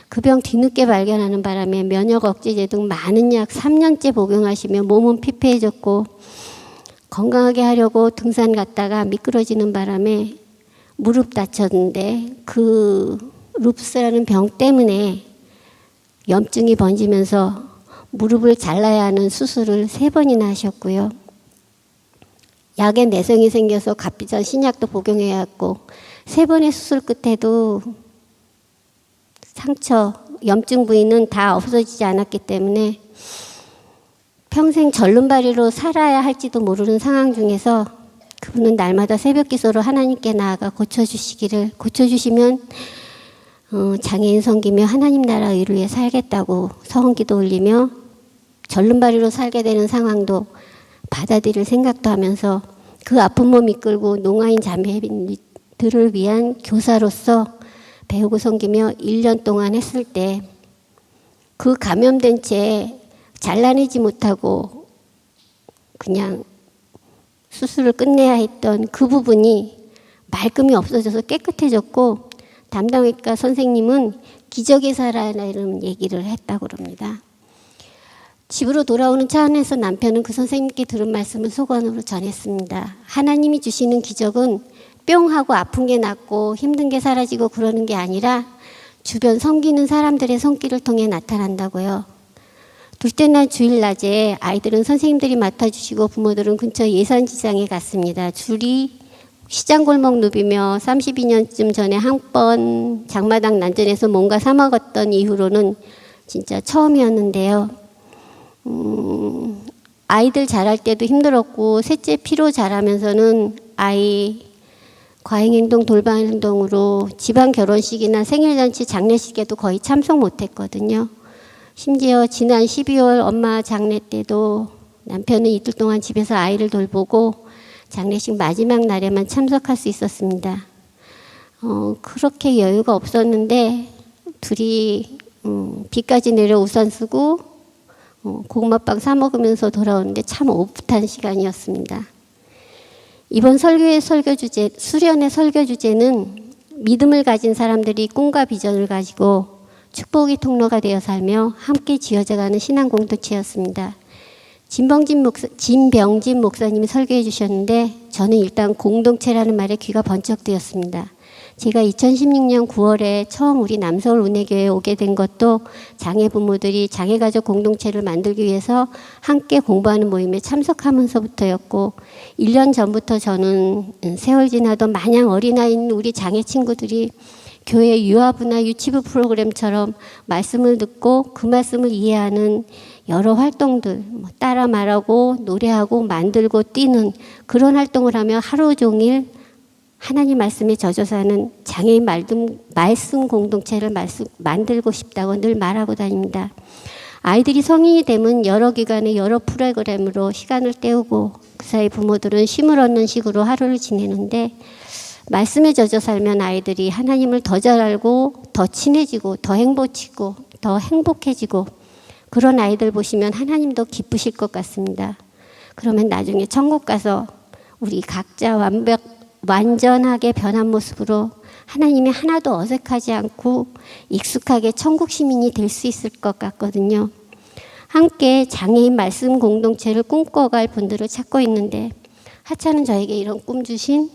그 병 뒤늦게 발견하는 바람에 면역 억제제 등 많은 약 3년째 복용하시며 몸은 피폐해졌고 건강하게 하려고 등산 갔다가 미끄러지는 바람에 무릎 다쳤는데 그 루푸스라는 병 때문에 염증이 번지면서 무릎을 잘라야 하는 수술을 3번이나 하셨고요. 약에 내성이 생겨서 값비싼 신약도 복용해야 했고 3번의 수술 끝에도 상처, 염증 부위는 다 없어지지 않았기 때문에 평생 절름발이로 살아야 할지도 모르는 상황 중에서 그분은 날마다 새벽 기도로 하나님께 나아가 고쳐주시면 장애인 섬기며 하나님 나라 의를 위해 살겠다고 서원기도 올리며 절름발이로 살게 되는 상황도 받아들일 생각도 하면서 그 아픈 몸 이끌고 농아인 자매들을 위한 교사로서 배우고 섬기며 1년 동안 했을 때 그 감염된 채 잘라내지 못하고 그냥 수술을 끝내야 했던 그 부분이 말끔히 없어져서 깨끗해졌고 담당외과 선생님은 기적의 사라라는 얘기를 했다고 합니다. 집으로 돌아오는 차 안에서 남편은 그 선생님께 들은 말씀을 소관으로 전했습니다. 하나님이 주시는 기적은 뿅 하고 아픈 게 낫고 힘든 게 사라지고 그러는 게 아니라 주변 섬기는 사람들의 손길을 통해 나타난다고요. 둘째 날 주일 낮에 아이들은 선생님들이 맡아주시고 부모들은 근처 예산시장에 갔습니다. 줄이 시장 골목 누비며 32년쯤 전에 한 번 장마당 난전에서 뭔가 사 먹었던 이후로는 진짜 처음이었는데요. 아이들 자랄 때도 힘들었고 셋째 피로 자라면서는 아이 과잉행동, 돌발행동으로 집안 결혼식이나 생일잔치, 장례식에도 거의 참석 못했거든요. 심지어 지난 12월 엄마 장례 때도 남편은 이틀 동안 집에서 아이를 돌보고 장례식 마지막 날에만 참석할 수 있었습니다. 그렇게 여유가 없었는데 둘이 비까지 내려 우산 쓰고 고구마빵 사 먹으면서 돌아오는데 참 오붓한 시간이었습니다. 이번 설교의 설교 주제, 수련의 설교 주제는 믿음을 가진 사람들이 꿈과 비전을 가지고 축복의 통로가 되어 살며 함께 지어져가는 신앙 공동체였습니다. 진병진 목사님이 설교해 주셨는데 저는 일단 공동체라는 말에 귀가 번쩍 뜨였습니다. 제가 2016년 9월에 처음 우리 남서울 은혜교회에 오게 된 것도 장애 부모들이 장애가족 공동체를 만들기 위해서 함께 공부하는 모임에 참석하면서부터였고 1년 전부터 저는 세월 지나도 마냥 어린아이인 우리 장애 친구들이 교회 유아부나 유치부 프로그램처럼 말씀을 듣고 그 말씀을 이해하는 여러 활동들, 따라 말하고 노래하고 만들고 뛰는 그런 활동을 하며 하루 종일 하나님 말씀에 젖어 사는 장애인 말씀 공동체를 만들고 싶다고 늘 말하고 다닙니다. 아이들이 성인이 되면 여러 기관의 여러 프로그램으로 시간을 때우고 그 사이 부모들은 쉼을 얻는 식으로 하루를 지내는데 말씀에 젖어 살면 아이들이 하나님을 더 잘 알고 더 친해지고 더 행복해지고 그런 아이들 보시면 하나님도 기쁘실 것 같습니다. 그러면 나중에 천국 가서 우리 각자 완전하게 변한 모습으로 하나님이 하나도 어색하지 않고 익숙하게 천국 시민이 될 수 있을 것 같거든요. 함께 장애인 말씀 공동체를 꿈꿔갈 분들을 찾고 있는데 하찮은 저에게 이런 꿈 주신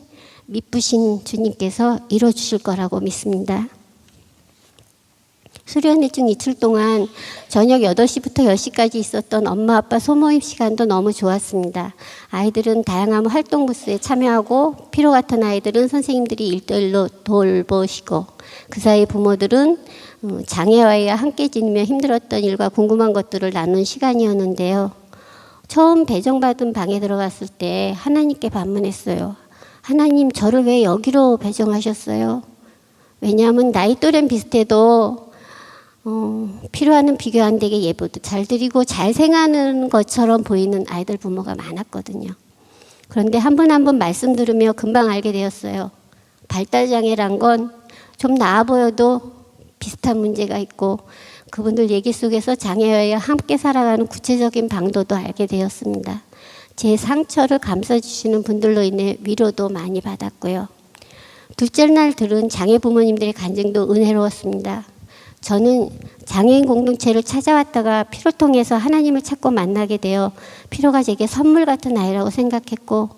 미쁘신 주님께서 이뤄주실 거라고 믿습니다. 수련회 중 이틀 동안 저녁 8시부터 10시까지 있었던 엄마 아빠 소모임 시간도 너무 좋았습니다. 아이들은 다양한 활동 부스에 참여하고 필요 같은 아이들은 선생님들이 1:1로 돌보시고 그 사이 부모들은 장애아이와 함께 지내며 힘들었던 일과 궁금한 것들을 나눈 시간이었는데요. 처음 배정받은 방에 들어갔을 때 하나님께 반문했어요. 하나님, 저를 왜 여기로 배정하셨어요? 왜냐하면 나이 또래는 비슷해도 필요하는 비교 안 되게 예보도 잘 드리고 잘 생하는 것처럼 보이는 아이들 부모가 많았거든요. 그런데 한 분 한 분 말씀 들으며 금방 알게 되었어요. 발달장애란 건 좀 나아 보여도 비슷한 문제가 있고 그분들 얘기 속에서 장애와 함께 살아가는 구체적인 방도도 알게 되었습니다. 제 상처를 감싸주시는 분들로 인해 위로도 많이 받았고요. 둘째 날 들은 장애 부모님들의 간증도 은혜로웠습니다. 저는 장애인 공동체를 찾아왔다가 피로 통해서 하나님을 찾고 만나게 되어 피로가 제게 선물 같은 아이라고 생각했고,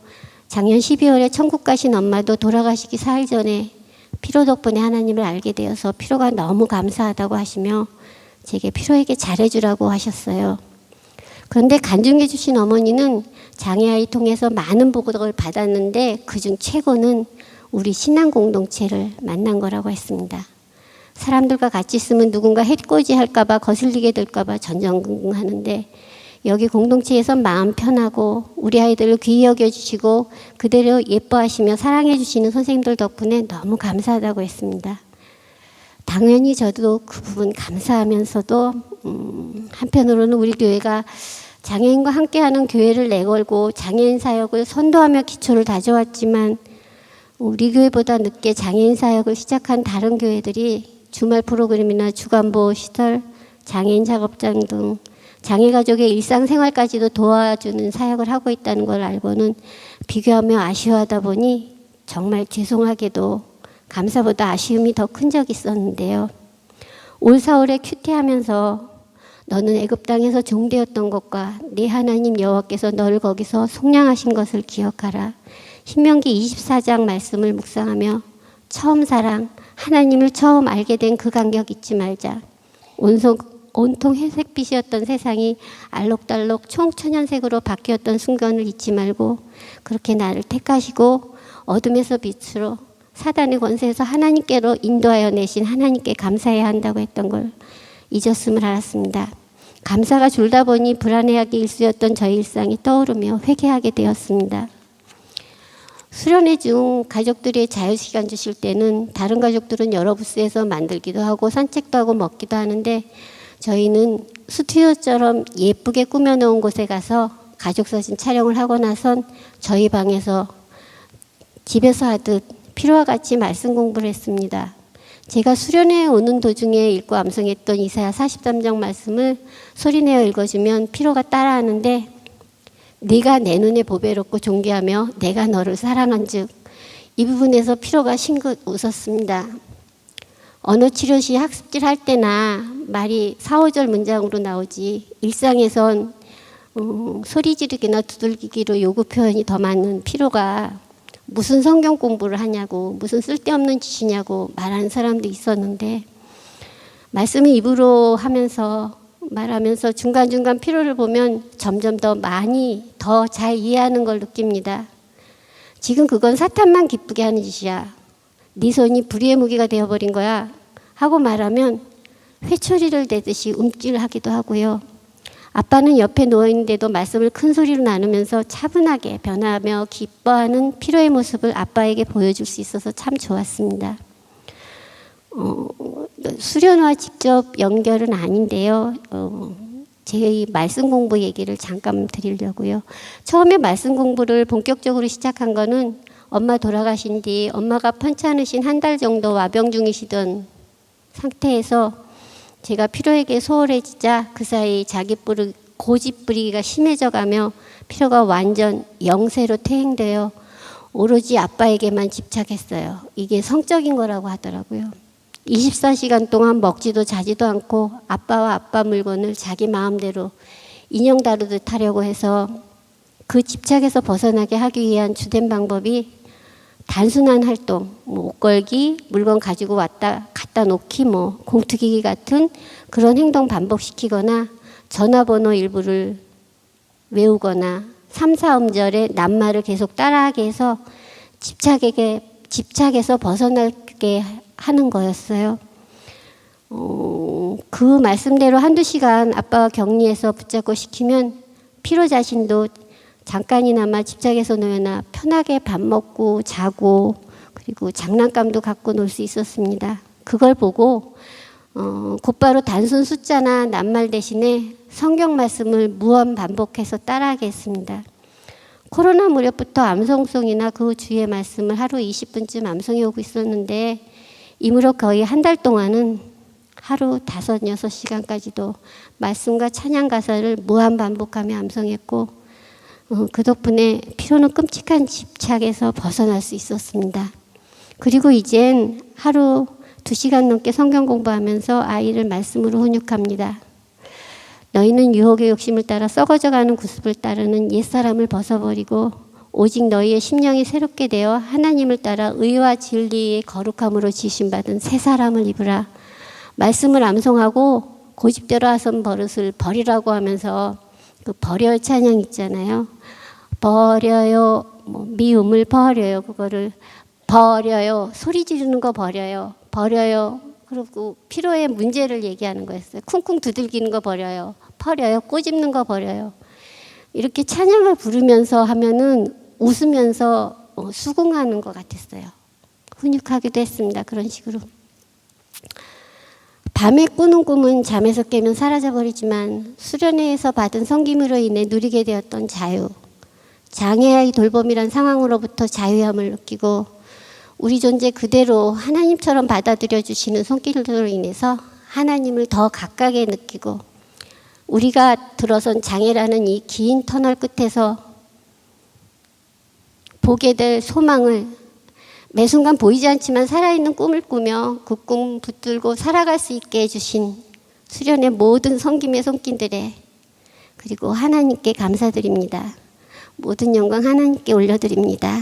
작년 12월에 천국 가신 엄마도 돌아가시기 4일 전에 피로 덕분에 하나님을 알게 되어서 피로가 너무 감사하다고 하시며 제게 피로에게 잘해주라고 하셨어요. 그런데 간증해 주신 어머니는 장애아이 통해서 많은 복을 받았는데 그중 최고는 우리 신앙 공동체를 만난 거라고 했습니다. 사람들과 같이 있으면 누군가 해코지 할까봐 거슬리게 될까봐 전전긍긍하는데 여기 공동체에서 마음 편하고 우리 아이들을 귀히 여겨주시고 그대로 예뻐하시며 사랑해주시는 선생님들 덕분에 너무 감사하다고 했습니다. 당연히 저도 그 부분 감사하면서도 한편으로는 우리 교회가 장애인과 함께하는 교회를 내걸고 장애인 사역을 선도하며 기초를 다져왔지만 우리 교회보다 늦게 장애인 사역을 시작한 다른 교회들이 주말 프로그램이나 주간보호 시설, 장애인 작업장 등 장애 가족의 일상생활까지도 도와주는 사역을 하고 있다는 걸 알고는 비교하며 아쉬워하다 보니 정말 죄송하게도 감사보다 아쉬움이 더 큰 적이 있었는데요. 올 4월에 큐티하면서 너는 애굽 땅에서 종되었던 것과 네 하나님 여호와께서 너를 거기서 속량하신 것을 기억하라. 신명기 24장 말씀을 묵상하며 처음 사랑, 하나님을 처음 알게 된 그 감격 잊지 말자. 온통 회색빛이었던 세상이 알록달록 총천연색으로 바뀌었던 순간을 잊지 말고 그렇게 나를 택하시고 어둠에서 빛으로 사단의 권세에서 하나님께로 인도하여 내신 하나님께 감사해야 한다고 했던 걸 잊었음을 알았습니다. 감사가 줄다 보니 불안해하기 일쑤였던 저희 일상이 떠오르며 회개하게 되었습니다. 수련회 중 가족들이 자유시간 주실 때는 다른 가족들은 여러 부스에서 만들기도 하고 산책도 하고 먹기도 하는데 저희는 스튜디오처럼 예쁘게 꾸며놓은 곳에 가서 가족사진 촬영을 하고 나선 저희 방에서 집에서 하듯 피로와 같이 말씀 공부를 했습니다. 제가 수련회에 오는 도중에 읽고 암송했던 이사야 43장 말씀을 소리내어 읽어주면 피로가 따라하는데 네가 내 눈에 보배롭고 존귀하며 내가 너를 사랑한즉 이 부분에서 피로가 싱긋 웃었습니다. 언어치료시 학습질 할 때나 말이 4, 5절 문장으로 나오지 일상에선 소리 지르기나 두들기기로 요구 표현이 더 많은 피로가 무슨 성경 공부를 하냐고 무슨 쓸데없는 짓이냐고 말하는 사람도 있었는데 말씀을 입으로 하면서 말하면서 중간중간 피로를 보면 점점 더 많이 더 잘 이해하는 걸 느낍니다. 지금 그건 사탄만 기쁘게 하는 짓이야. 네 손이 불의의 무기가 되어버린 거야 하고 말하면 회초리를 대듯이 움찔하기도 하고요. 아빠는 옆에 누워있는데도 말씀을 큰 소리로 나누면서 차분하게 변화하며 기뻐하는 피로의 모습을 아빠에게 보여줄 수 있어서 참 좋았습니다. 수련과 직접 연결은 아닌데요. 제 말씀 공부 얘기를 잠깐 드리려고요. 처음에 말씀 공부를 본격적으로 시작한 거는 엄마 돌아가신 뒤 엄마가 편찮으신 한 달 정도 와병 중이시던 상태에서 제가 피로에게 소홀해지자 그 사이 고집 부리기가 심해져가며 피로가 완전 영세로 퇴행되어 오로지 아빠에게만 집착했어요. 이게 성적인 거라고 하더라고요. 24시간 동안 먹지도 자지도 않고 아빠와 아빠 물건을 자기 마음대로 인형 다루듯 하려고 해서 그 집착에서 벗어나게 하기 위한 주된 방법이 단순한 활동, 옷 걸기, 물건 가지고 왔다 갖다 놓기, 공투기기 같은 그런 행동 반복시키거나 전화번호 일부를 외우거나 3, 4음절의 낱말을 계속 따라하게 해서 집착에서 벗어나게 하는 거였어요. 그 말씀대로 한두 시간 아빠가 격리해서 붙잡고 시키면 피로 자신도 잠깐이나마 집착에서 놓여나 편하게 밥 먹고 자고 그리고 장난감도 갖고 놀 수 있었습니다. 그걸 보고 곧바로 단순 숫자나 낱말 대신에 성경 말씀을 무한 반복해서 따라하게 했습니다. 코로나 무렵부터 암송송이나 그 주의 말씀을 하루 20분쯤 암송해 오고 있었는데 이 무렵 거의 한 달 동안은 하루 5, 6시간까지도 말씀과 찬양 가사를 무한 반복하며 암송했고 그 덕분에 피로는 끔찍한 집착에서 벗어날 수 있었습니다. 그리고 이젠 하루 2시간 넘게 성경 공부하면서 아이를 말씀으로 훈육합니다. 너희는 유혹의 욕심을 따라 썩어져가는 구습을 따르는 옛사람을 벗어버리고 오직 너희의 심령이 새롭게 되어 하나님을 따라 의와 진리의 거룩함으로 지심받은 새 사람을 입으라. 말씀을 암송하고 고집대로 하던 버릇을 버리라고 하면서 그 버려요 찬양 있잖아요. 버려요, 미움을 버려요. 그거를 버려요. 소리 지르는 거 버려요. 버려요. 그리고 피로의 문제를 얘기하는 거였어요. 쿵쿵 두들기는 거 버려요. 버려요. 꼬집는 거 버려요. 이렇게 찬양을 부르면서 하면은 웃으면서 수긍하는 것 같았어요. 훈육하기도 했습니다. 그런 식으로. 밤에 꾸는 꿈은 잠에서 깨면 사라져버리지만 수련회에서 받은 섬김으로 인해 누리게 되었던 자유, 장애아의 돌봄이란 상황으로부터 자유함을 느끼고 우리 존재 그대로 하나님처럼 받아들여 주시는 손길들로 인해서 하나님을 더 가깝게 느끼고 우리가 들어선 장애라는 이 긴 터널 끝에서 보게 될 소망을 매 순간 보이지 않지만 살아있는 꿈을 꾸며 그 꿈 붙들고 살아갈 수 있게 해주신 수련의 모든 섬김의 손길들에 그리고 하나님께 감사드립니다. 모든 영광 하나님께 올려드립니다.